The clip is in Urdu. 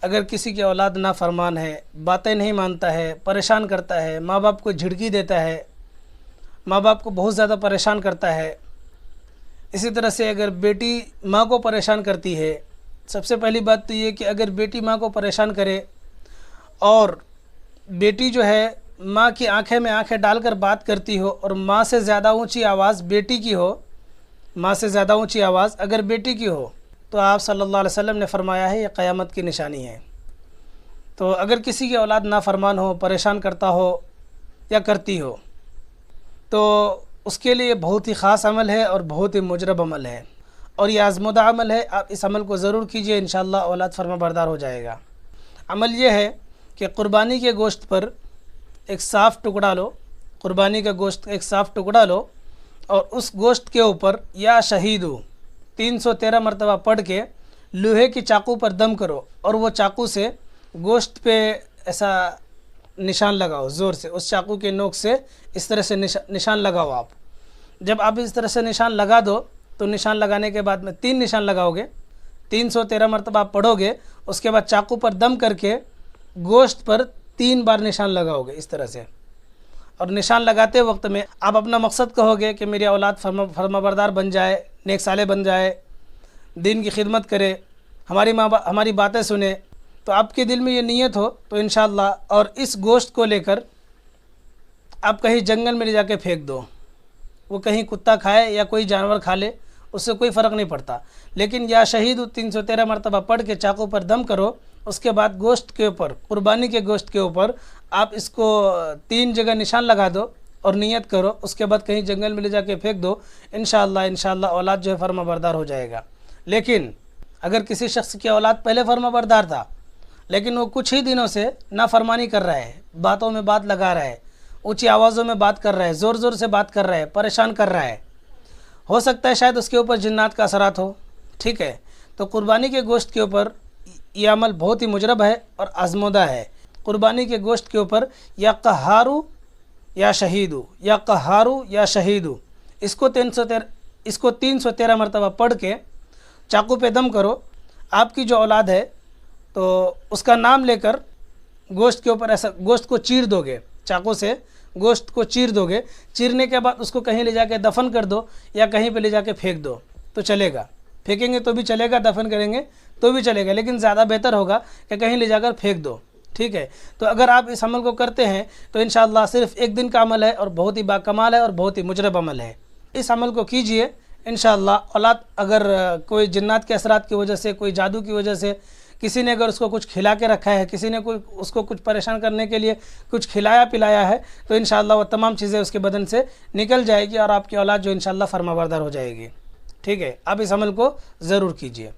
اگر کسی کی اولاد نافرمان ہے، باتیں نہیں مانتا ہے، پریشان کرتا ہے، ماں باپ کو جھڑکی دیتا ہے، ماں باپ کو بہت زیادہ پریشان کرتا ہے، اسی طرح سے اگر بیٹی ماں کو پریشان کرتی ہے، سب سے پہلی بات تو یہ کہ اگر بیٹی ماں کو پریشان کرے اور بیٹی جو ہے ماں کی آنکھیں میں آنکھیں ڈال کر بات کرتی ہو اور ماں سے زیادہ اونچی آواز بیٹی کی ہو، ماں سے زیادہ اونچی آواز اگر بیٹی کی ہو، تو آپ صلی اللہ علیہ وسلم نے فرمایا ہے یہ قیامت کی نشانی ہے۔ تو اگر کسی کی اولاد نافرمان ہو، پریشان کرتا ہو یا کرتی ہو، تو اس کے لیے بہت ہی خاص عمل ہے اور بہت ہی مجرب عمل ہے، اور یہ آزمودہ عمل ہے۔ آپ اس عمل کو ضرور کیجئے، انشاءاللہ اولاد فرما بردار ہو جائے گا۔ عمل یہ ہے کہ قربانی کے گوشت پر ایک صاف ٹکڑا لو، قربانی کا گوشت ایک صاف ٹکڑا لو، اور اس گوشت کے اوپر یا شہیدو 313 مرتبہ پڑھ کے لوہے کی چاقو پر دم کرو، اور وہ چاقو سے گوشت پہ ایسا نشان لگاؤ، زور سے اس چاقو کے نوک سے اس طرح سے نشان لگاؤ۔ آپ جب آپ اس طرح سے نشان لگا دو تو نشان لگانے کے بعد میں 3 نشان لگاؤ گے، 313 مرتبہ آپ پڑھو گے، اس کے بعد چاقو پر دم کر کے گوشت پر 3 بار نشان لگاؤ گے اس طرح سے، اور نشان لگاتے وقت میں آپ اپنا مقصد کہو گے کہ میری اولاد فرما بردار بن جائے، نیک صالح بن جائے، دین کی خدمت کرے، ہماری باتیں سنے۔ تو آپ کے دل میں یہ نیت ہو تو انشاءاللہ، اور اس گوشت کو لے کر آپ کہیں جنگل میں لے جا کے پھینک دو، وہ کہیں کتا کھائے یا کوئی جانور کھا لے، اس سے کوئی فرق نہیں پڑتا، لیکن یا شہید 313 مرتبہ پڑھ کے چاقو پر دم کرو، اس کے بعد گوشت کے اوپر، قربانی کے گوشت کے اوپر آپ اس کو 3 جگہ نشان لگا دو اور نیت کرو، اس کے بعد کہیں جنگل میں لے جا کے پھینک دو، انشاءاللہ اولاد جو ہے فرما بردار ہو جائے گا۔ لیکن اگر کسی شخص کی اولاد پہلے فرما بردار تھا، لیکن وہ کچھ ہی دنوں سے نافرمانی کر رہا ہے، باتوں میں بات لگا رہا ہے، اونچی آوازوں میں بات کر رہا ہے، زور زور سے بات کر رہا ہے، پریشان کر رہا ہے، ہو سکتا ہے شاید اس کے اوپر جنات کا اثرات ہو، ٹھیک ہے؟ تو قربانی کے گوشت کے اوپر یہ عمل بہت ہی مجرب ہے اور آزمودہ ہے۔ قربانی کے گوشت کے اوپر یا قہارو یا شہیدو، یا قہارو یا شہیدو، اس کو 313 مرتبہ پڑھ کے چاقو پہ دم کرو۔ آپ کی جو اولاد ہے تو اس کا نام لے کر گوشت کے اوپر ایسا گوشت کو چیر دو گے، چاقو سے گوشت کو چیر دو گے، چیرنے کے بعد اس کو کہیں لے جا کے دفن کر دو یا کہیں پہ لے جا کے پھینک دو تو چلے گا، پھینکیں گے تو بھی چلے گا، دفن کریں گے تو بھی چلے گا، لیکن زیادہ بہتر ہوگا کہ کہیں لے جا کر پھینک دو، ٹھیک ہے؟ تو اگر آپ اس عمل کو کرتے ہیں تو انشاءاللہ صرف ایک دن کا عمل ہے اور بہت ہی باکمال ہے اور بہت ہی مجرب عمل ہے۔ اس عمل کو کیجئے، انشاءاللہ اولاد اگر کوئی جنات کے اثرات کی وجہ سے، کوئی جادو کی وجہ سے، کسی نے اگر اس کو کچھ کھلا کے رکھا ہے، کسی نے اس کو کچھ پریشان کرنے کے لیے کچھ کھلایا پلایا ہے، تو انشاءاللہ وہ تمام چیزیں اس کے بدن سے نکل جائے گی اور آپ کی اولاد جو انشاءاللہ فرما بردار ہو جائے گی، ٹھیک ہے؟ آپ اس عمل کو ضرور کیجئے۔